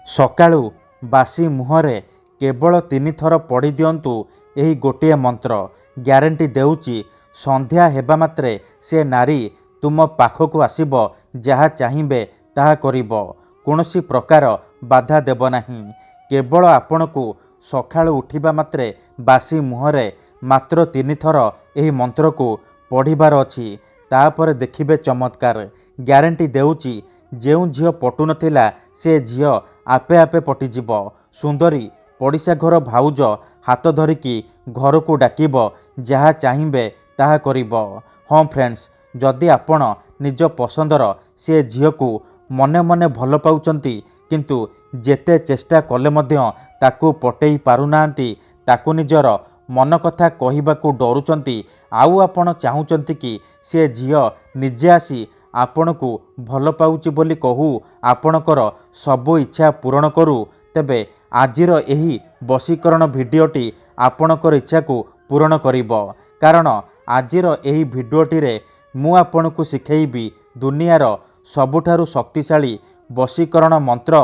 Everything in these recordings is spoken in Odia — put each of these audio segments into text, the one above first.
ସକାଳୁ ବାସି ମୁହଁରେ କେବଳ 3 ଥର ପଢ଼ି ଦିଅନ୍ତୁ ଏହି ଗୋଟିଏ ମନ୍ତ୍ର। ଗ୍ୟାରେଣ୍ଟି ଦେଉଛି ସନ୍ଧ୍ୟା ହେବା ମାତ୍ରେ ସେ ନାରୀ ତୁମ ପାଖକୁ ଆସିବ, ଯାହା ଚାହିଁବେ ତାହା କରିବ, କୌଣସି ପ୍ରକାର ବାଧା ଦେବ ନାହିଁ। କେବଳ ଆପଣଙ୍କୁ ସକାଳୁ ଉଠିବା ମାତ୍ରେ ବାସି ମୁହଁରେ ମାତ୍ର 3 ଥର ଏହି ମନ୍ତ୍ରକୁ ପଢ଼ିବାର ଅଛି। ତାପରେ ଦେଖିବେ ଚମତ୍କାର। ଗ୍ୟାରେଣ୍ଟି ଦେଉଛି ଯେଉଁ ଝିଅ ପଟୁନଥିଲା ସେ ଝିଅ ଆପେ ଆପେ ପଟିଯିବ। ସୁନ୍ଦରୀ ପଡ଼ିଶା ଘର ଭାଉଜ ହାତ ଧରିକି ଘରକୁ ଡାକିବ, ଯାହା ଚାହିଁବେ ତାହା କରିବ। ହଁ ଫ୍ରେଣ୍ଡସ୍, ଯଦି ଆପଣ ନିଜ ପସନ୍ଦର ସେ ଝିଅକୁ ମନେ ମନେ ଭଲ ପାଉଛନ୍ତି, କିନ୍ତୁ ଯେତେ ଚେଷ୍ଟା କଲେ ମଧ୍ୟ ତାକୁ ପଟେଇ ପାରୁନାହାନ୍ତି, ତାକୁ ନିଜର ମନ କଥା କହିବାକୁ ଡରୁଛନ୍ତି, ଆଉ ଆପଣ ଚାହୁଁଛନ୍ତି କି ସେ ଝିଅ ନିଜେ ଆସି ଆପଣଙ୍କୁ ଭଲ ପାଉଛି ବୋଲି କହୁ, ଆପଣଙ୍କର ସବୁ ଇଚ୍ଛା ପୂରଣ କରୁ, ତେବେ ଆଜିର ଏହି ବଶୀକରଣ ଭିଡ଼ିଓଟି ଆପଣଙ୍କର ଇଚ୍ଛାକୁ ପୂରଣ କରିବ। କାରଣ ଆଜିର ଏହି ଭିଡ଼ିଓଟିରେ ମୁଁ ଆପଣଙ୍କୁ ଶିଖେଇବି ଦୁନିଆର ସବୁଠାରୁ ଶକ୍ତିଶାଳୀ ବଶୀକରଣ ମନ୍ତ୍ର।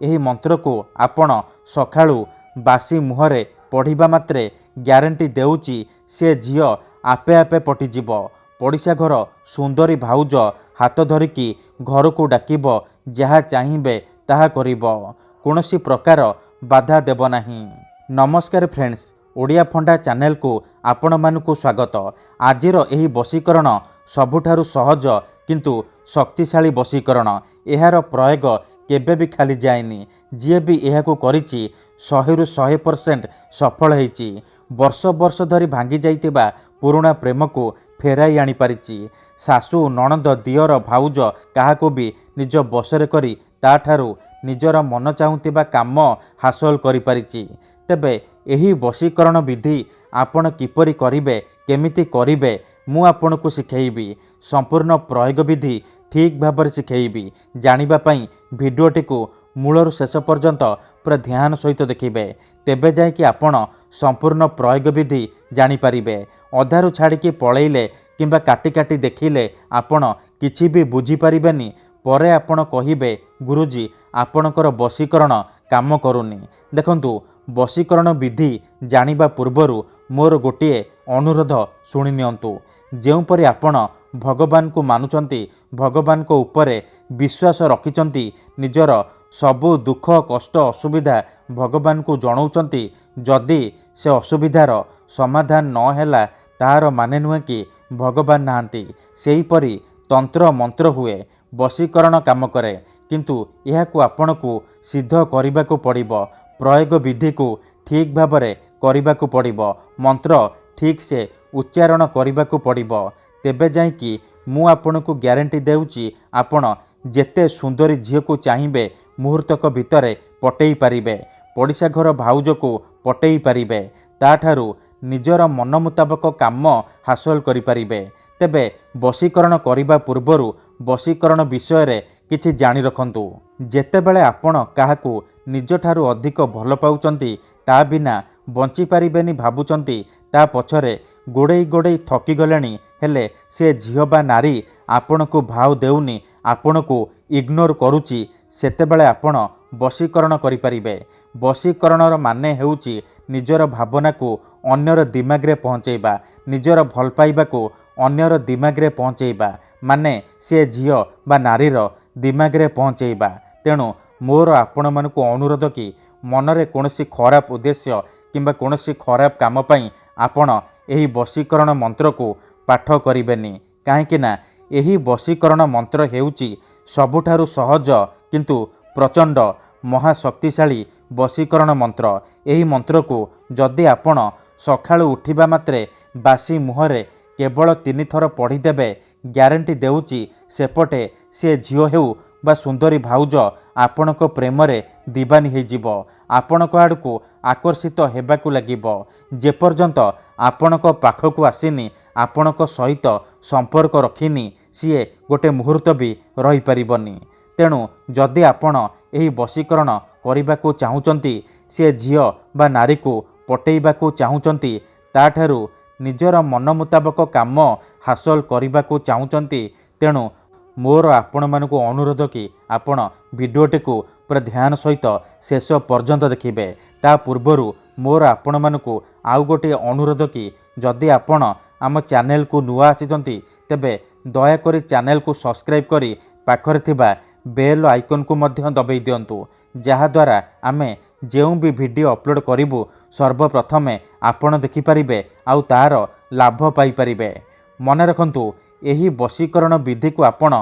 ଏହି ମନ୍ତ୍ରକୁ ଆପଣ ସକାଳୁ ବାସି ମୁହଁରେ ପଢ଼ିବା ମାତ୍ରେ ଗ୍ୟାରେଣ୍ଟି ଦେଉଛି ସେ ଝିଅ ଆପେ ଆପେ ପଟିଯିବ। ପଡ଼ିଶା ଘର ସୁନ୍ଦରୀ ଭାଉଜ ହାତ ଧରିକି ଘରକୁ ଡାକିବ, ଯାହା ଚାହିଁବେ ତାହା କରିବ, କୌଣସି ପ୍ରକାର ବାଧା ଦେବ ନାହିଁ। ନମସ୍କାର ଫ୍ରେଣ୍ଡସ୍, ଓଡ଼ିଆ ଫଣ୍ଡା ଚ୍ୟାନେଲକୁ ଆପଣମାନଙ୍କୁ ସ୍ୱାଗତ। ଆଜିର ଏହି ବଶୀକରଣ ସବୁଠାରୁ ସହଜ କିନ୍ତୁ ଶକ୍ତିଶାଳୀ ବଶୀକରଣ। ଏହାର ପ୍ରୟୋଗ କେବେ ବି ଖାଲି ଯାଏନି। ଯିଏ ବି ଏହାକୁ କରିଛି 100ରୁ 100% ସଫଳ ହେଇଛି। ବର୍ଷ ବର୍ଷ ଧରି ଭାଙ୍ଗି ଯାଇଥିବା ପୁରୁଣା ପ୍ରେମକୁ ଫେରାଇ ଆଣିପାରିଛି। ଶାଶୁ, ନଣନ୍ଦ, ଦିଅର, ଭାଉଜ କାହାକୁ ବି ନିଜ ବଶରେ କରି ତାଠାରୁ ନିଜର ମନ ଚାହୁଁଥିବା କାମ ହାସଲ କରିପାରିଛି। ତେବେ ଏହି ବଶୀକରଣ ବିଧି ଆପଣ କିପରି କରିବେ, କେମିତି କରିବେ, ମୁଁ ଆପଣଙ୍କୁ ଶିଖେଇବି। ସମ୍ପୂର୍ଣ୍ଣ ପ୍ରୟୋଗ ବିଧି ଠିକ୍ ଭାବରେ ଶିଖେଇବି। ଜାଣିବା ପାଇଁ ଭିଡ଼ିଓଟିକୁ ମୂଳରୁ ଶେଷ ପର୍ଯ୍ୟନ୍ତ ପୁରା ଧ୍ୟାନ ସହିତ ଦେଖିବେ, ତେବେ ଯାଇକି ଆପଣ ସମ୍ପୂର୍ଣ୍ଣ ପ୍ରୟୋଗ ବିଧି ଜାଣିପାରିବେ। ଅଧାରୁ ଛାଡ଼ିକି ପଳେଇଲେ କିମ୍ବା କାଟି କାଟି ଦେଖିଲେ ଆପଣ କିଛି ବି ବୁଝିପାରିବେନି। ପରେ ଆପଣ କହିବେ, ଗୁରୁଜୀ ଆପଣଙ୍କର ବଶୀକରଣ କାମ କରୁନି। ଦେଖନ୍ତୁ, ବଶୀକରଣ ବିଧି ଜାଣିବା ପୂର୍ବରୁ ମୋର ଗୋଟିଏ ଅନୁରୋଧ ଶୁଣି ନିଅନ୍ତୁ। ଯେଉଁପରି ଆପଣ ଭଗବାନଙ୍କୁ ମାନୁଛନ୍ତି, ଭଗବାନଙ୍କ ଉପରେ ବିଶ୍ୱାସ ରଖିଛନ୍ତି, ନିଜର ସବୁ ଦୁଃଖ କଷ୍ଟ ଅସୁବିଧା ଭଗବାନଙ୍କୁ ଜଣାଉଛନ୍ତି, ଯଦି ସେ ଅସୁବିଧାର ସମାଧାନ ନ ହେଲା ତାହାର ମାନେ ନୁହେଁ କି ଭଗବାନ ନାହାନ୍ତି। ସେହିପରି ତନ୍ତ୍ର ମନ୍ତ୍ର ହୁଏ, ବଶୀକରଣ କାମ କରେ, କିନ୍ତୁ ଏହାକୁ ଆପଣଙ୍କୁ ସିଦ୍ଧ କରିବାକୁ ପଡ଼ିବ। ପ୍ରୟୋଗ ବିଧିକୁ ଠିକ୍ ଭାବରେ କରିବାକୁ ପଡ଼ିବ। ମନ୍ତ୍ର ଠିକ୍ ସେ ଉଚ୍ଚାରଣ କରିବାକୁ ପଡ଼ିବ। ତେବେ ଯାଇକି ମୁଁ ଆପଣଙ୍କୁ ଗ୍ୟାରେଣ୍ଟି ଦେଉଛି ଆପଣ ଯେତେ ସୁନ୍ଦରୀ ଝିଅକୁ ଚାହିଁବେ ମୁହୂର୍ତ୍ତକ ଭିତରେ ପଟେଇ ପାରିବେ। ପଡ଼ିଶା ଘର ଭାଉଜକୁ ପଟେଇ ପାରିବେ। ତାଠାରୁ ନିଜର ମନ ମୁତାବକ କାମ ହାସଲ କରିପାରିବେ। ତେବେ ବଶୀକରଣ କରିବା ପୂର୍ବରୁ ବଶୀକରଣ ବିଷୟରେ କିଛି ଜାଣି ରଖନ୍ତୁ। ଯେତେବେଳେ ଆପଣ କାହାକୁ ନିଜଠାରୁ ଅଧିକ ଭଲ ପାଉଛନ୍ତି, ତା ବିନା ବଞ୍ଚିପାରିବେନି ଭାବୁଛନ୍ତି, ତା ପଛରେ ଗୋଡ଼େଇ ଗୋଡ଼େଇ ଥକିଗଲେଣି, ହେଲେ ସେ ଝିଅ ବା ନାରୀ ଆପଣଙ୍କୁ ଭାଉ ଦେଉନି, ଆପଣଙ୍କୁ ଇଗ୍ନୋର କରୁଛି, ସେତେବେଳେ ଆପଣ ବଶୀକରଣ କରିପାରିବେ। ବଶୀକରଣର ମାନେ ହେଉଛି ନିଜର ଭାବନାକୁ ଅନ୍ୟର ଦିମାଗରେ ପହଞ୍ଚେଇବା, ନିଜର ଭଲ ପାଇବାକୁ ଅନ୍ୟର ଦିମାଗରେ ପହଞ୍ଚେଇବା, ମାନେ ସେ ଝିଅ ବା ନାରୀର ଦିମାଗରେ ପହଞ୍ଚେଇବା। ତେଣୁ ମୋର ଆପଣମାନଙ୍କୁ ଅନୁରୋଧ କି ମନରେ କୌଣସି ଖରାପ ଉଦ୍ଦେଶ୍ୟ କିମ୍ବା କୌଣସି ଖରାପ କାମ ପାଇଁ ଆପଣ ଏହି ବଶୀକରଣ ମନ୍ତ୍ରକୁ ପାଠ କରିବେନି। କାହିଁକି ନା ଏହି ବଶୀକରଣ ମନ୍ତ୍ର ହେଉଛି ସବୁଠାରୁ ସହଜ କିନ୍ତୁ ପ୍ରଚଣ୍ଡ ମହାଶକ୍ତିଶାଳୀ ବଶୀକରଣ ମନ୍ତ୍ର। ଏହି ମନ୍ତ୍ରକୁ ଯଦି ଆପଣ ସକାଳୁ ଉଠିବା ମାତ୍ରେ ବାସି ମୁହଁରେ କେବଳ 3 ଥର ପଢ଼ିଦେବେ, ଗ୍ୟାରେଣ୍ଟି ଦେଉଛି ସେପଟେ ସେ ଝିଅ ହେଉ ବା ସୁନ୍ଦରୀ ଭାଉଜ ଆପଣଙ୍କ ପ୍ରେମରେ ଦିବାନୀ ହେଇଯିବ, ଆପଣଙ୍କ ଆଡ଼କୁ ଆକର୍ଷିତ ହେବାକୁ ଲାଗିବ। ଯେପର୍ଯ୍ୟନ୍ତ ଆପଣଙ୍କ ପାଖକୁ ଆସିନି, ଆପଣଙ୍କ ସହିତ ସମ୍ପର୍କ ରଖିନି, ସିଏ ଗୋଟେ ମୁହୂର୍ତ୍ତ ବି ରହିପାରିବନି। ତେଣୁ ଯଦି ଆପଣ ଏହି ବଶୀକରଣ କରିବାକୁ ଚାହୁଁଛନ୍ତି, ସେ ଝିଅ ବା ନାରୀକୁ ପଟେଇବାକୁ ଚାହୁଁଛନ୍ତି, ତାଠାରୁ ନିଜର ମନ ମୁତାବକ କାମ ହାସଲ କରିବାକୁ ଚାହୁଁଛନ୍ତି, ତେଣୁ ମୋର ଆପଣମାନଙ୍କୁ ଅନୁରୋଧ କି ଆପଣ ଭିଡ଼ିଓଟିକୁ पूरा ध्यान सहित शेष पर्यंत देखिए। ता पूर्वर मोर आपण मानकु आउ गोटे अनुरोध कि जदि आपण आम चैनल को नुआ आसी तेबे दयाकोरी चैनल को सब्सक्राइब करी पाखरे थिबा बेल आइकन को मध्य दबाई दिंतु, जहाद्वारा आमे जो भी वीडियो अपलोड करूँ सर्वप्रथमे आपण देखिपारे आउ तार लाभ पाइपारे। मन रखंतु यही वशीकरण विधि को आपण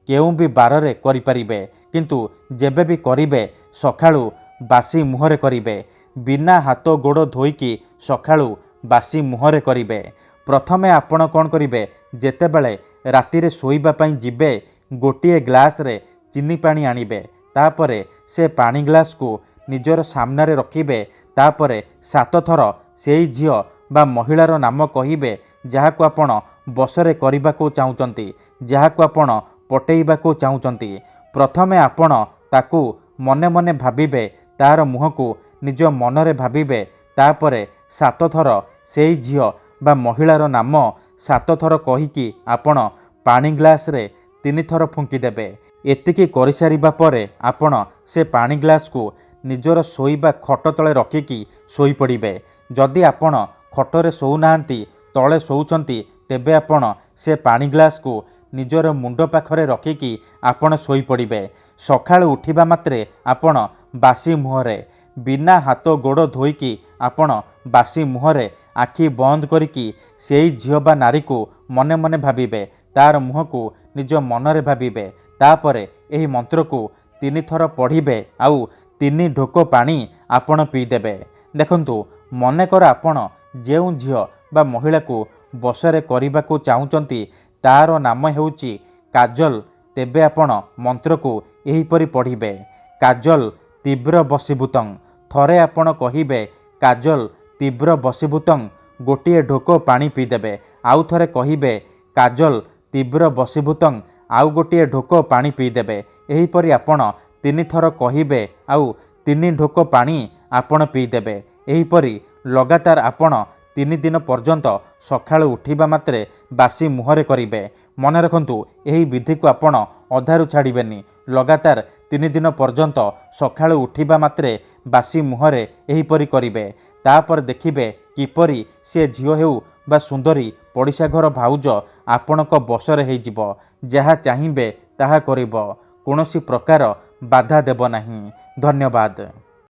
केउ भी बार रे करिपारिबे, किंतु जेबे भी करिबे सखाळु बासी मुहरे करिबे। बिना हाथ गोड़ धोईकी सखाळु बासी मुहरे करिबे। प्रथमे आपण कोन करिबे, जेतेबेले राति रे सोइबा पई जिबे गोटिए ग्लास रे चीनी पानी आनिबे। तापरे से पानी ग्लास को निजर सामने रे रखिबे। तापरे 7 थर सेई झियो बा महिलार नाम कहिबे जहाको आपण बसरे करबाको चाहुचंती, जहाको आपण पटेइबाको चाहुचंती। प्रथमे आपण ताकू मने मने भाबिबे, तार मुह को निज मनरे भाबिबे। तापरे 7 थर सेई झियो बा महिलार नाम 7 थर कहिकी आपण पानी ग्लास रे 3 थर फुंकी देबे। एतिकी करि सारिबा परे आपण से पानी ग्लास को निजर सोइबा खट तले रखिकी सोई पड़िबे। जदि आपण खटरे सोउनाहांती तले सोउचंती तेबे आपण से पानी ग्लास को निजर मुंड पाखरे रखिकी आपण सोई पड़िबे। सखाळु उठिबा मात्रे आपण बासी मुहरे बिना हाथ गोड़ धोईकी आपण बासी मुहरे आखि बंद करिकी सेई झियो बा नारी को मने मने भाबिबे, तार मुह को निज मनरे भाबिबे। तापरे एही मंत्र को 3 थर पढ़िबे आउ 3 ढोक पानी आपण पीदेबे। देखंतु मनेकर आपण जेउ झियो बा महिला को बसरे करबाको चाहुचंती तार नाम हेउची काजल, तेबे आपण मंत्र को एहीपरि पढ़िबे, काजल तीव्र बसीभूतं। थरे आपण कहिबे काजल तीव्र बसीभूतं, गोटिए ढोक पानी पीदेबे। आउ थरे कहिबे काजल तीव्र बसीभूतं, आउ गोटिए ढोक पानी पीदेबे। एहीपरि आपण 3 थर कहिबे आउ 3 ढोक पानी आपण पीदेबे। एहीपरि लगातार आपण 3 दिन पर्यंत सखाळु उठिबा मात्रे बासी मुहरे करिबे। मन रखंतु एही विधि को आपण अधारु छाड़िबेनी। लगातार 3 दिन पर्यंत सखाळु उठिबा मात्रे बासी मुहरे एहीपरि करिबे। तापर देखिबे किपरि से झियो हेउ बा सुंदरी पड़िशा घर भाउज आपणक बसरे हेजिबो। जहा चाहिबे ताहा करिबो, कोनोसी प्रकार बाधा देब नाही। धन्यवाद।